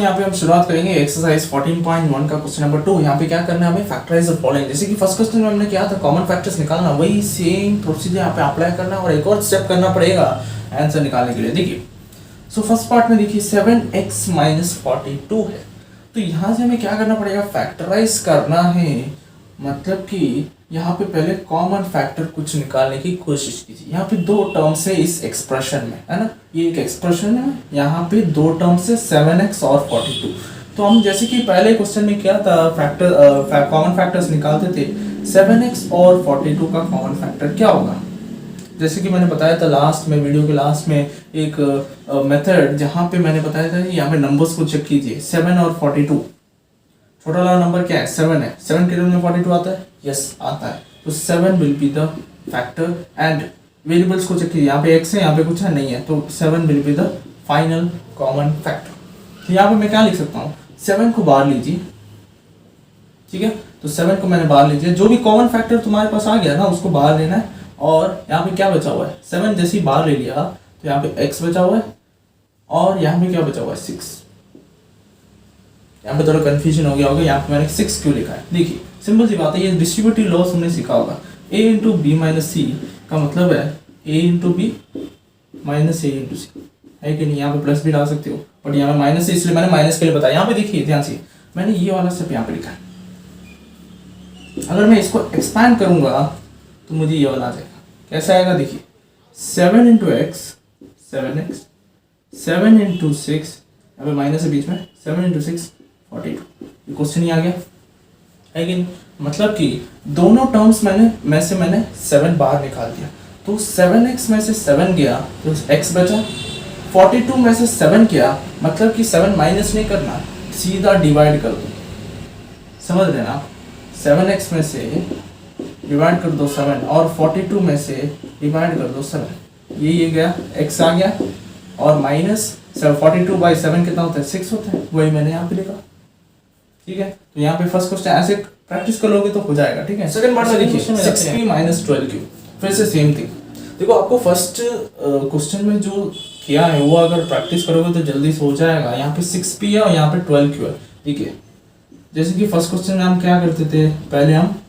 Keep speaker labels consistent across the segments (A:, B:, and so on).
A: यहाँ पे हम शुरुआत करेंगे एक्सरसाइज 14.1 का क्वेश्चन नंबर 2। यहाँ पे क्या करना है हमें, फैक्टराइज द फॉलोइंग। जैसे कि फर्स्ट क्वेश्चन में हमने किया था कॉमन फैक्टर्स निकालना, वही सेम प्रोसीजर यहाँ पे अप्लाई करना और एक और स्टेप करना पड़ेगा आंसर निकालने के लिए। देखिए सो फर्स्ट पार्ट में देखिए 7x माइनस 42 है, तो यहाँ से हमें क्या करना पड़ेगा, फैक्टराइज करना है। मतलब कि यहाँ पे पहले कॉमन फैक्टर कुछ निकालने की कोशिश कीजिए। यहाँ पे दो टर्म्स है इस एक्सप्रेशन में, है ना, ये एक एक्सप्रेशन है, यहाँ पे दो टर्म्स है 7x और 42। तो हम जैसे कि पहले क्वेश्चन में क्या था, फैक्टर कॉमन फैक्टर्स निकालते थे, 7x और 42 का कॉमन फैक्टर क्या होगा। जैसे कि मैंने बताया था लास्ट में, वीडियो के लास्ट में एक मेथड जहाँ पे मैंने बताया था कि यहाँ पे नंबर्स को चेक कीजिए, 7 और 42। छोटा वाला नंबर क्या है, 7 है, 7 के रूप में 42 आता है, यस आता है। तो 7 will be the factor and variables को चेक कीजिए, यहाँ पे x है, यहाँ पे कुछ है नहीं है, तो 7 will be the final common factor. तो यहाँ पे मैं क्या लिख सकता हूँ, 7 को बाहर लीजिए, ठीक है, तो 7 को मैंने बाहर लीजिए, जो भी कॉमन फैक्टर तुम्हारे पास आ गया ना उसको बाहर लेना है। और यहाँ पे क्या बचा हुआ है, 7 जैसे ही बाहर ले लिया तो यहाँ पे x बचा हुआ है और यहाँ पे क्या बचा हुआ है, 6। यहाँ पे थोड़ा कंफ्यूजन हो गया होगा, यहाँ पे मैंने 6 क्यों लिखा है। देखिए सिंपल सी बात है, ये डिस्ट्रीब्यूटिव लॉस हमने सीखा होगा, a into B minus C का मतलब है a into B minus A into C, है कि नहीं। यहाँ पे प्लस भी डाल सकते हो, बट यहाँ पे माइनस है इसलिए मैंने माइनस के लिए बताया। यहाँ पे देखिए ध्यान से, मैंने ये वाला स्टेप यहाँ पे लिखा है। अगर मैं इसको एक्सपैंड करूंगा तो मुझे ये वाला आ जाएगा, कैसा आएगा देखिए, 7 इंटू एक्स 7x, 7 इंटू 6, यहाँ पे माइनस है बीच में, 7 इंटू 6 42। ये क्वेश्चन ही आ गया, है कि नहीं। मतलब कि दोनों टर्म्स में से मैंने 7 बाहर निकाल दिया, तो 7x में से 7 गया तो x बचा, 42 में से 7 गया, मतलब कि 7 माइनस नहीं करना, सीधा डिवाइड कर दो, समझ रहे ना आप। 7x में से डिवाइड कर दो 7 और 42 में से डिवाइड कर दो 7, ये गया, x आ गया और माइनस 42 बाई 7 कितना होता है, 6 होता है, वही मैंने यहाँ पे लिखा, ठीक है। तो यहाँ पे फर्स्ट क्वेश्चन ऐसे प्रैक्टिस कर लोगे तो हो जाएगा, ठीक है। सेकंड पार्ट में देखिए 6p माइनस 12q, फिर से सेम थिंग। देखो आपको फर्स्ट क्वेश्चन में जो किया है वो अगर प्रैक्टिस करोगे तो जल्दी से हो जाएगा। यहाँ पे 6p है और यहाँ पे 12q है, ठीक है। जैसे कि फर्स्ट क्वेश्चन में हम क्या करते थे, पहले हम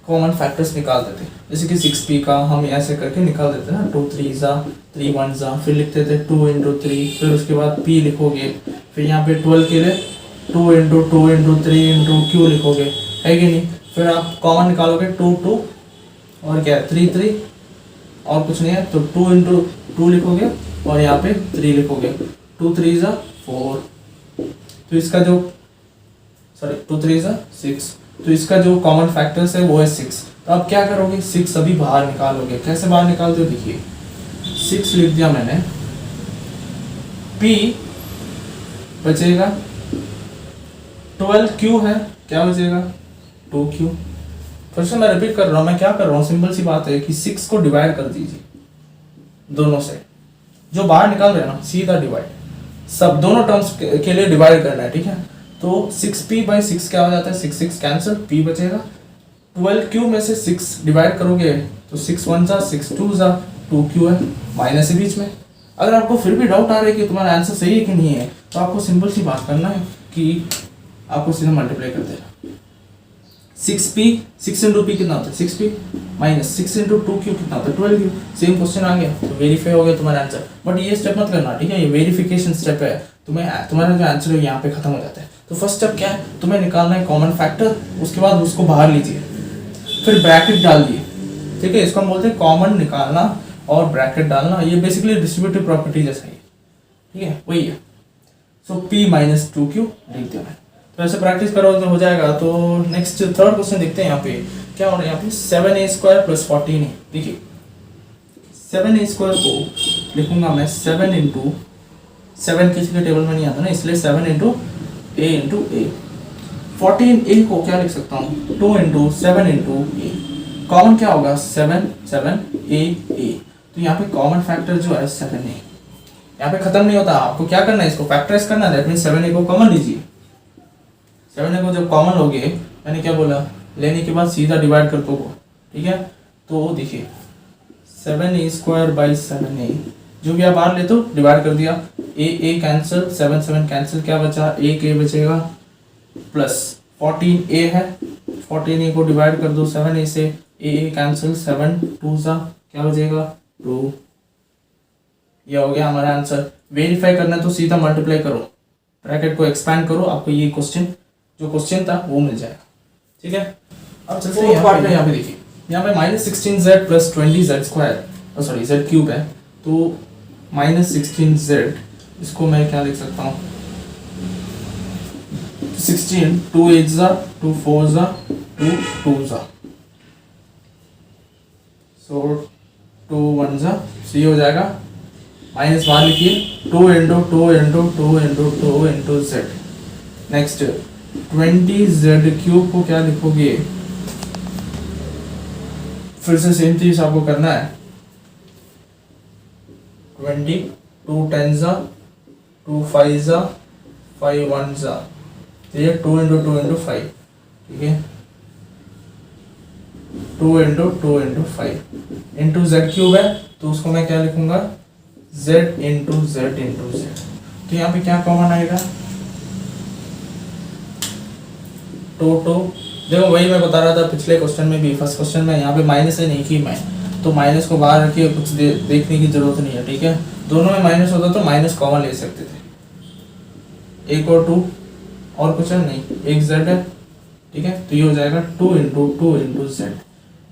A: कॉमन फैक्टर्स निकालते थे, जैसे कि 6p का हम ऐसे करके निकाल देते ना, 2 3 ज़ा 3 1 ज़ा, फिर लिखते थे 2 इंटू 3, फिर उसके बाद p लिखोगे, फिर यहाँ पे 12 के लिए 2 इंटू 2 इंटू 3 इंटू q लिखोगे, है कि नहीं। फिर आप कॉमन निकालोगे 2 2 और क्या है 3 3 और कुछ नहीं है, तो 2 इंटू 2 लिखोगे और यहाँ पे 3 लिखोगे, 2 3 ज़ा 4, तो इसका जो 2 3 ज़ा 6, तो इसका जो कॉमन फैक्टर्स है वो है 6। तो अब क्या करोगे, 6 अभी बाहर निकालोगे, कैसे बाहर निकालते हो देखिए, 6 लिख दिया मैंने, p बचेगा 12q है, क्या बचेगा 2q। फिर से मैं रिपीट कर रहा हूँ, मैं क्या कर रहा हूँ, सिंपल सी बात है कि 6 को डिवाइड कर दीजिए दोनों से, जो बाहर निकाल रहे हैं ना सीधा डिवाइड, सब दोनों टर्म्स के लिए डिवाइड करना है, ठीक है। तो 6p बाई 6 क्या हो जाता है, 6 6 कैंसिल, p बचेगा। 12q में से 6 डिवाइड करोगे तो 6 1 ज़ा 6 2 ज़ा 2q है, माइनस है बीच में। अगर आपको फिर भी डाउट आ रहा है कि तुम्हारा आंसर सही है कि नहीं है, तो आपको सिंपल सी बात करना है कि आपको सीधा मल्टीप्लाई कर देना। 6p 6 इंटू p कितना होता है 6p, माइनस 6 इंटू 2q कितना होता है 12q। सेम क्वेश्चन आ गया, तो वेरीफाई हो गया तुम्हारा आंसर। बट ये स्टेप मत करना, ठीक है, ये वेरिफिकेशन स्टेप है, तुम्हारा जो आंसर है यहाँ पे खत्म हो जाता है। तो फर्स्ट स्टेप क्या है, तुम्हें निकालना है कॉमन फैक्टर, उसके बाद उसको बाहर लीजिए, फिर ब्रैकेट डाल दिए, ठीक है। इसको हम बोलते हैं कॉमन निकालना और ब्रैकेट डालना, ये बेसिकली डिस्ट्रीब्यूटिव प्रॉपर्टी जैसा ही है, ठीक है, वही है। सो p माइनस 2q लिख दिया मैं, तो ऐसे प्रैक्टिस करोगे तो हो जाएगा। तो नेक्स्ट थर्ड क्वेश्चन देखते हैं, यहाँ पे क्या हो रहा है, यहाँ पे 7a² प्लस 14 है। देखिए 7a² को लिखूंगा मैं 7 इंटू 7 किसी के टेबल में नहीं आता ना, इसलिए 7 इंटू a 14a को क्या लिख सकता हूँ 2 इंटू 7 इंटू a, कॉमन क्या होगा 7 7 a। तो यहाँ पे कॉमन फैक्टर जो है 7a, यहाँ पे खत्म नहीं होता, आपको क्या करना है, इसको फैक्टराइज करना है, दैट मींस 7a को कॉमन लीजिए। 7a को जब कॉमन लोगे, मैंने क्या बोला, लेने के बाद सीधा डिवाइड कर दो, ठीक है। तो देखिए 7a² बाई 7a जो भी आप बाहर लेते हो डिवाइड कर दिया, ए कैंसिल, 7 कैंसिल, क्या बचा, एक ए बचेगा प्लस 14 ए है, 14 ए को डिवाइड कर दो 7 ए से, ए कैंसिल, 7 2 सा क्या बचेगा 2। ये हो गया हमारा आंसर। वेरीफाई करना है तो सीधा मल्टीप्लाई करो, ब्रैकेट को एक्सपैंड करो, आपको ये क्वेश्चन जो क्वेश्चन था वो मिल जाएगा। ठीक है, अब चलते हैं यहाँ पे देखिए, यहाँ पे -16z plus 20z square, sorry z cube है, तो -16z इसको मैं क्या लिख सकता हूँ, 16 2 8 जा 2 4 जा 2 2 जा, सो 2 1 जा, so ये हो जाएगा, माइनस बाहर लिखिए 2 into 2 into 2 into 2 into z। Next 20z cube को क्या लिखोगे, फिर से सेम चीज आपको करना है, 20 2 10 जा 2 5 जा 5 1 जा, ये 2 इंटू 2 इंटू 5, ठीक है, 2 into 2 into 5 into z cube है, तो उसको मैं क्या लिखूंगा, z into z into z। तो यहाँ पे क्या कॉमन आएगा, टू, देखो वही मैं बता रहा था पिछले क्वेश्चन में भी, फर्स्ट क्वेश्चन में यहाँ पे माइनस है नहीं की मैं, तो माइनस को बाहर रखिए, कुछ देखने की जरूरत नहीं है। ठीक है, दोनों में माइनस होता तो माइनस कॉमन ले सकते थे, एक और 2 और कुछ है नहीं, एक z है। ठीक है, तो ये हो जाएगा 2 इंटू 2 इंटू जेड,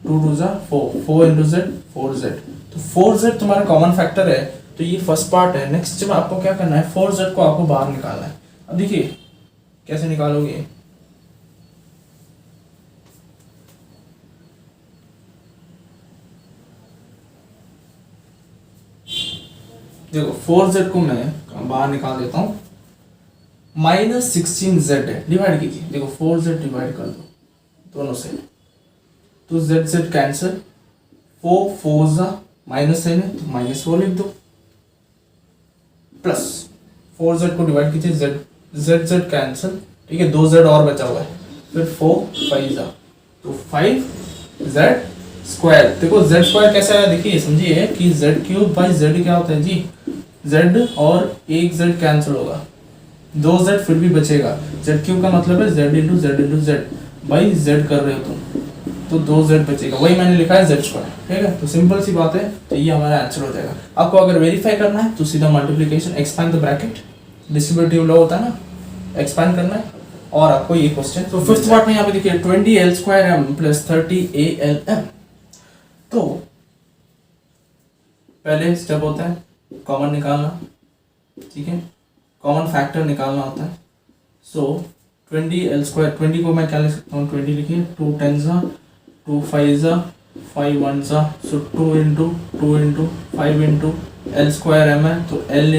A: 2 2 जा 4, 4 इंटू जेड 4z, तो 4z तुम्हारा कॉमन फैक्टर है, तो ये फर्स्ट पार्ट है। नेक्स्ट जब आपको क्या करना है, 4z को आपको बाहर निकालना है। अब देखिए कैसे निकालोगे, देखो 4z को मैं बाहर निकाल देता हूं, -16z है, डिवाइड कीजिए, देखो 4z डिवाइड कर दो दोनों से, तो z कैंसिल, 4 4 जा माइनस है तो -4 लिख दो, प्लस 4z को डिवाइड कीजिए, z कैंसिल, ठीक है, 2z और बचा हुआ है, फिर 4 5 जा, तो 5z स्क्वायर। देखो z स्क्वायर कैसा है, देखिए समझिए कि z क्यूब बाई z क्या होता है जी, z और एक z कैंसिल होगा, 2z फिर भी बचेगा, z क्यूब का मतलब है z into z by z कर रहे हो तुम, तो 2z बचेगा, वही मैंने लिखा है z स्क्वायर। ठीक है, तो सिंपल सी बात है, तो ये हमारा आंसर हो जाएगा। आपको अगर वेरीफाई करना है तो सीधा multiplication, expand the bracket, distributive law होता है ना, एक्सपैंड करना है, और आपको ये क्वेश्चन। तो फिफ्थ पार्ट में यहाँ पे देखिए 20l square m plus 30al m, तो पहले स्टेप होता है कॉमन निकालना, ठीक है, कॉमन फैक्टर निकालना होता है। सो 20l स्क्वायर, 20 को मैं क्या लिख सकता हूँ, 20 लिखिए, 2 10 जा 2 5 जा 5 1 जा, सो 2 into 2 into 5 into l square m है, तो l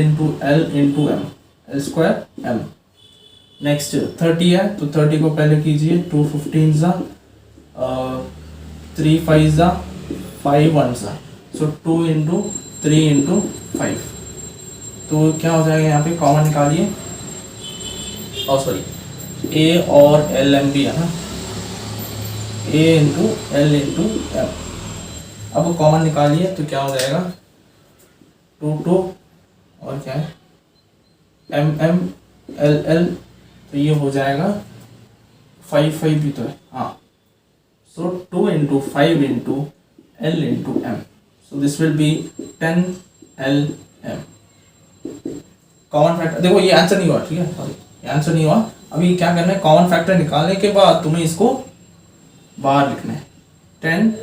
A: into m, l square m। Next 30 है, तो 30 को पहले कीजिए, 2 15 जा 3 5 जा 5 1 जा, सो 2 इंटू 3 इंटू 5, तो क्या हो जाएगा, यहाँ पे कॉमन निकालिए, और सॉरी a और l m भी है ना, a into l into m, अब कॉमन निकालिए तो क्या हो जाएगा, 2 2 और क्या है m m l l, तो ये हो जाएगा 5 5 भी तो है, हाँ, सो 2 into 5 into l into m, so this will be 10 l m। Common factor, देखो ये आंसर नहीं हुआ, ठीक है, सॉरी ये आंसर नहीं हुआ। अभी क्या करना है, कॉमन फैक्टर निकालने के बाद तुम्हें इसको बाहर लिखना है, 10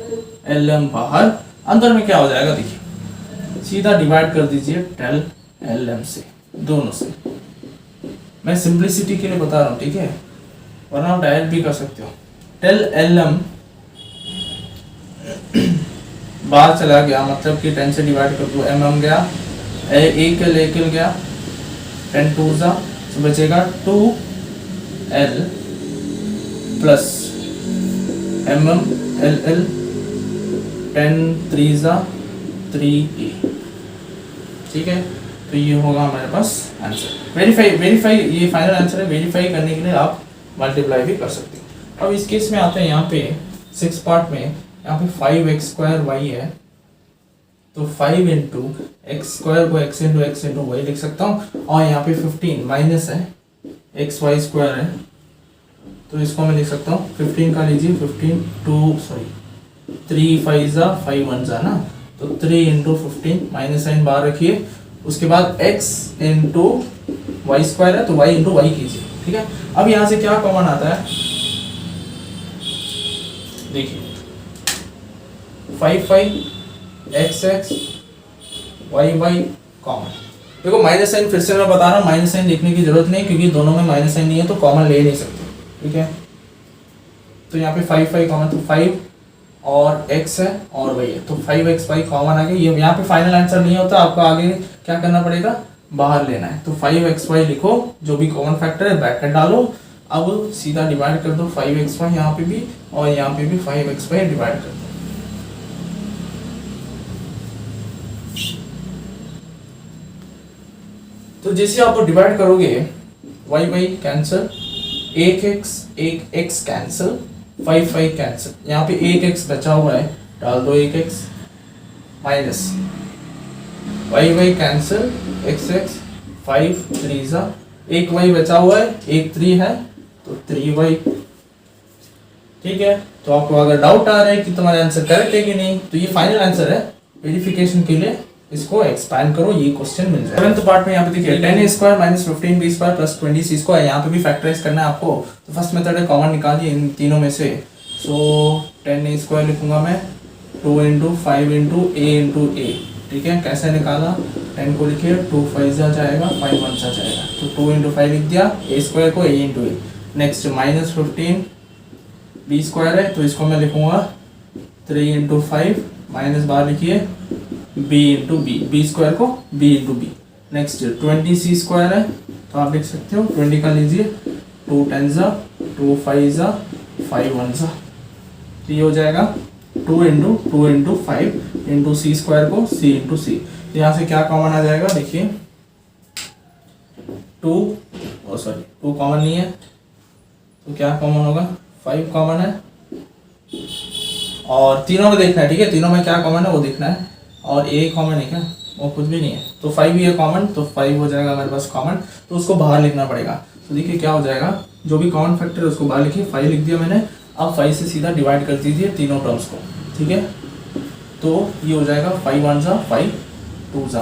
A: l m बाहर, अंदर में क्या हो जाएगा देखिए, सीधा डिवाइड कर दीजिए 10 l m से, दोनों से। मैं सिंपलिसिटी के लिए बता रहा हूँ, ठीक है, वरना आप डायरेक्ट भी कर सकते हो। 10 l m बाहर चला गया, मतलब कि 10 से डिवाइड कर दो, m गया, एक गया, 10 2 जा, तो बचेगा 2l प्लस mm ll, 10 3 जा 3a, ठीक है, तो ये होगा हमारे पास आंसर। वेरीफाई ये फाइनल आंसर है, वेरीफाई करने के लिए आप मल्टीप्लाई भी कर सकते हो। अब इस केस में आते हैं यहाँ पे 6 पार्ट में, यहाँ पे 5x स्क्वायर y है, तो 5 इंटू एक्स स्क्वायर को x इंटू वाई लिख सकता हूँ, और यहाँ पे 15 माइनस है एक्स वाई स्क्वायर है, तो इसको मैं लिख सकता हूँ 15 का लीजिए 15 3 5 जा 5 1 जा ना, तो 3 इंटू 15 माइनस साइन बाहर रखिए, उसके बाद x इंटू वाई स्क्वायर है तो y इंटू वाई कीजिए, ठीक है। अब यहाँ से क्या कॉमन आता है, देखिए 5 x y कॉमन। देखो माइनस साइन फिर से मैं बता रहा हूँ, माइनस साइन लिखने की जरूरत नहीं क्योंकि दोनों में माइनस साइन नहीं है तो कॉमन ले नहीं सकते, ठीक है। तो यहाँ पे 5 कॉमन, तो 5 और x है और y है, तो 5xy कॉमन आ गया। ये यहाँ पे फाइनल आंसर नहीं होता, आपको आगे क्या करना पड़ेगा, बाहर लेना है। तो 5xy लिखो, जो भी कॉमन फैक्टर है ब्रैकेट डालो, अब सीधा डिवाइड कर दो 5xy यहाँ पे भी और यहाँ पे भी 5xy डिवाइड कर दो। तो जैसे आप डिवाइड करोगे y कैंसिल, एक x कैंसिल, 5 कैंसिल, यहाँ पे एक x बचा हुआ है डाल दो, एक x minus y cancel, x 5 3 जा, एक y बचा हुआ है, एक 3 है तो 3y, ठीक है। तो आपको अगर डाउट आ रहा है कि तुम्हारा आंसर करेक्ट है कि नहीं, तो ये फाइनल आंसर है, वेरिफिकेशन के लिए इसको एक्सपैंड करो, ये क्वेश्चन मिल जाएगा। 7th पार्ट में यहाँ पे देखिए 10a square minus 15b square plus 20c square, यहाँ पे भी फैक्टराइज करना है आपको। तो फर्स्ट मेथड है कॉमन निकालिए इन तीनों में से, सो 10a स्क्वायर लिखूंगा मैं 2 इंटू 5 इंटू a, ठीक है। कैसे निकाला, 10 को लिखिए 2 5 जा जाएगा, 5 1 जा जाएगा, तो 2 इंटू 5 लिख दिया, a स्क्वायर को a into a। Next minus 15 b square है तो इसको मैं लिखूंगा 3 इंटू 5 माइनस बाहर लिखिए b इंटू बी स्क्वायर को b into B. Next 20c square है तो आप लिख सकते हो 20 का लीजिए 2 10 जा 2 5 जा 5 1 जा, तो ये हो जाएगा 2 इंटू 5 इंटू सी स्क्वायर को c इंटू सी। यहाँ से क्या कॉमन आ जाएगा, देखिए 2 कॉमन नहीं है तो क्या कॉमन होगा, 5 कॉमन है, और तीनों में देखना है, ठीक है, तीनों में क्या कॉमन है वो देखना है, और a कॉमन है क्या, वो कुछ भी नहीं है, तो 5 ही है कॉमन, तो 5 हो जाएगा हमारे पास कॉमन, तो उसको बाहर लिखना पड़ेगा। तो देखिए क्या हो जाएगा, जो भी कॉमन फैक्टर है उसको बाहर लिखिए, 5 लिख दिया मैंने, अब 5 से सीधा डिवाइड कर दीजिए तीनों टर्म्स को, ठीक है। तो ये हो जाएगा 5 1 जा 5 2 जा,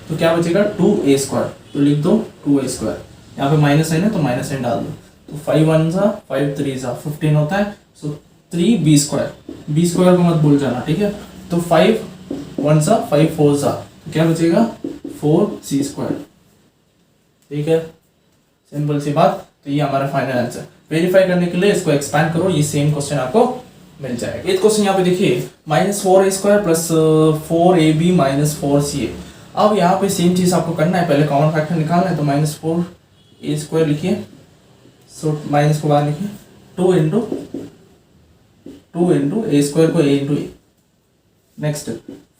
A: तो क्या बचेगा 2a स्क्वायर, तो लिख दो 2a स्क्वायर, यहाँ पे माइनस साइन है तो माइनस साइन डाल दो, तो 5 1 जा 5 3 जा 15 होता है, सो 3b स्क्वायर को मत भूल जाना, ठीक है। तो 5 1 जा 5 4 जा, तो क्या बचेगा 4c स्क्वायर, ठीक है, सिंपल सी बात। तो ये हमारा फाइनल आंसर। वेरीफाई करने के लिए इसको एक्सपैंड करो, ये सेम क्वेश्चन आपको मिल जाएगा। एक क्वेश्चन यहाँ पे देखिए -4a square plus 4ab minus 4ca। अब यहाँ पे सेम चीज आपको करना है, पहले कॉमन फैक्टर निकालना है, तो -4a स्क्वायर लिखिए, सो माइनस को बाहर लिखिए, 2 इंटू a स्क्वायर को a into A. Next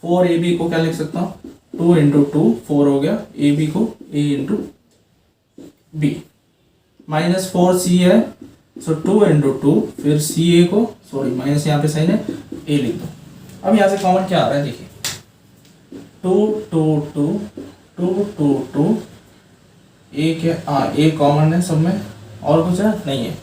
A: 4ab को क्या लिख सकता हूँ, 2 इंटू 2 4 हो गया, ab को a इंटू बी। -4c है, सो 2 इंटू 2 फिर ca को, सॉरी माइनस यहाँ पे साइन है, a लिख दो। अब यहाँ से कॉमन क्या आ रहा है, देखिए 2 एक है, a कॉमन है सब में, और कुछ है नहीं है।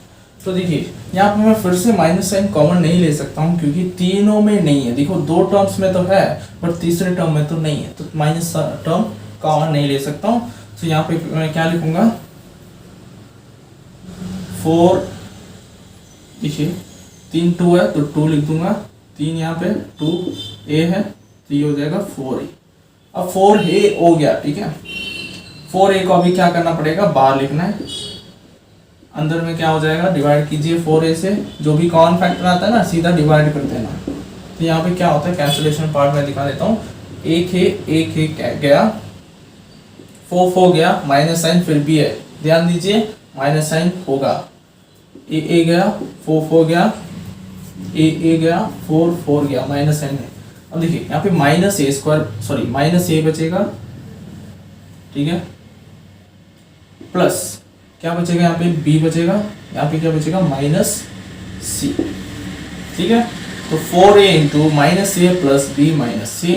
A: तो देखिए यहाँ पे मैं फिर से माइनस साइन कॉमन नहीं ले सकता हूँ क्योंकि तीनों में नहीं है। देखो 2 टर्म्स में तो है पर तीसरे टर्म में तो नहीं है, तो माइनस टर्म कॉमन नहीं ले सकता हूँ। तो यहाँ पे मैं क्या लिखूंगा, 4, देखिए 3 2 है तो 2 लिख दूंगा, 3 यहाँ पे 2a है तो ये हो जाएगा 4a। अब 4a हो गया, ठीक है। 4a को अभी क्या करना पड़ेगा, बाहर लिखना है, अंदर में क्या हो जाएगा, डिवाइड कीजिए 4a से, जो भी कॉमन फैक्टर आता है ना सीधा डिवाइड कर देना। तो यहाँ पे क्या होता है, कैंसिलेशन पार्ट में दिखा देता हूँ, एक है गया, 4 गया, माइनस साइन फिर भी है, ध्यान दीजिए माइनस साइन होगा, ए गया 4 गया, ए गया 4 गया, माइनस साइन है। अब देखिए यहाँ पे माइनस a बचेगा, ठीक है, प्लस क्या बचेगा, यहाँ पे b बचेगा, यहाँ पे क्या बचेगा -c, ठीक है। तो 4a into -a plus b -c,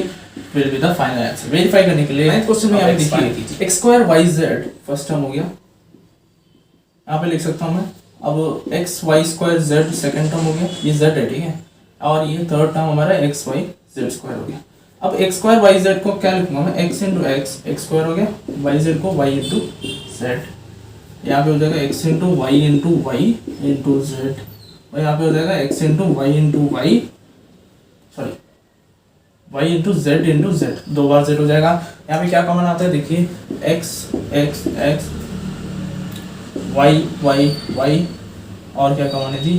A: will be the final answer. Verify करने के लिए नेक्स्ट क्वेश्चन में यहाँ पे देखिए x square Y Z first term हो गया, यहाँ पे लिख सकता हूँ मैं। अब X Y square Z second term हो गया, ये जेड है ठीक है, और ये थर्ड टर्म हमारा एक्स वाई जेड स्क्वायर हो गया। अब एक्स स्क्वायर वाई जेड को क्या लिखूंगा मैं, X into X X square हो गया, वाई जेड को वाई इंटू जेड, यहाँ पे हो जाएगा X into Y into Z, और यहाँ पे हो जाएगा X into Y sorry Y into Z, दो बार जेड हो जाएगा। यहाँ पे क्या कॉमन आता है देखिए, X X X Y Y Y, और क्या कॉमन है जी,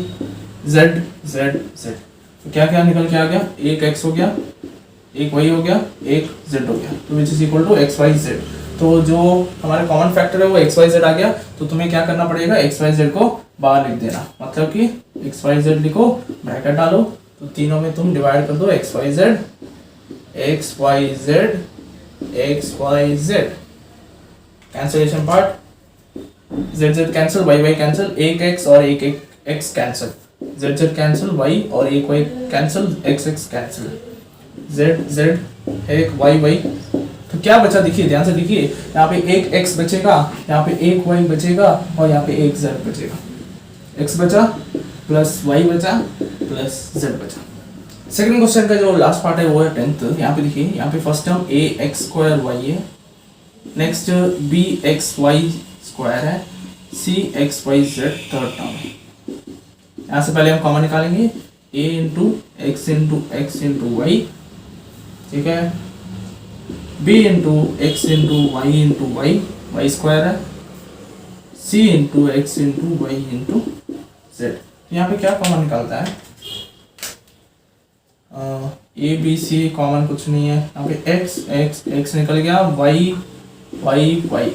A: जेड जेड जेड। तो क्या क्या निकल के आ गया, एक एक्स हो गया, एक वाई हो गया, एक जेड हो गया, तो which is equal to X Y Z. तो जो हमारे कॉमन फैक्टर है वो एक्स वाई जेड आ गया, तो तुम्हें क्या करना पड़ेगा, एक्स वाई जेड को बाहर लिख देना, मतलब कि एक्स वाई जेड लिखो, ब्रैकेट डालो, तो तीनों में तुम डिवाइड कर दो X Y Z X Y Z, cancellation part, Z Z cancel, Y Y cancel, एक एक्स और एक X cancel, Z Z cancel, Y और एक Y cancel, X X cancel, Z Z एक वाई वाई। तो क्या बचा देखिए, ध्यान से देखिए, यहाँ पे एक x बचेगा, यहाँ पे एक y बचेगा, और यहाँ पे एक z बचेगा, x बचा प्लस y बचा प्लस z बचा। सेकंड क्वेश्चन का जो लास्ट पार्ट है वो है 10th। यहाँ पे देखिए, यहाँ पे first term a x square y है, next b x y square है, c x y z third term है। यहाँ से पहले हम कॉमन निकालेंगे, a into x into y, ठीक है, b into X into Y square है, c into X into Y into Z. यहाँ पे क्या कॉमन निकालता है, ए बी सी कॉमन कुछ नहीं है, यहाँ पे एक्स एक्स एक्स निकल गया, वाई वाई वाई,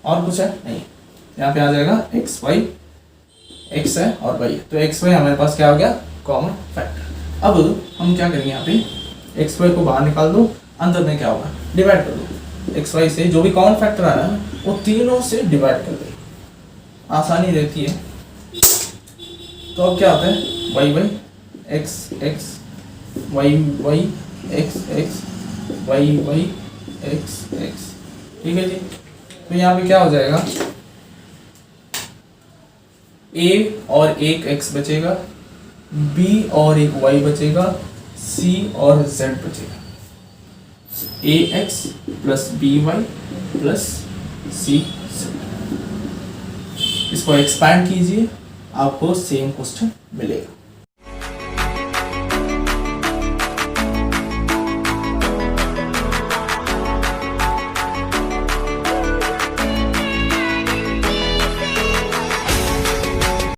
A: और कुछ है नहीं, यहाँ पे आ जाएगा एक्स वाई, एक्स है और वाई, तो एक्स वाई हमारे पास क्या हो गया, कॉमन फैक्टर। अब हम क्या करेंगे, यहाँ पे एक्स वाई को बाहर निकाल दो, अंदर में क्या होगा, डिवाइड कर दो, एक्स वाई से जो भी कॉमन फैक्टर आ रहा है वो तीनों से डिवाइड कर दो, आसानी रहती है। तो अब क्या होता है, Y Y X X Y Y X X Y Y X X, ठीक है जी। तो यहाँ पे क्या हो जाएगा, a और एक x बचेगा, b और एक y बचेगा, c और z बचेगा, ax plus by plus c z। इसको एक्सपैंड कीजिए, आपको सेम क्वेश्चन मिलेगा।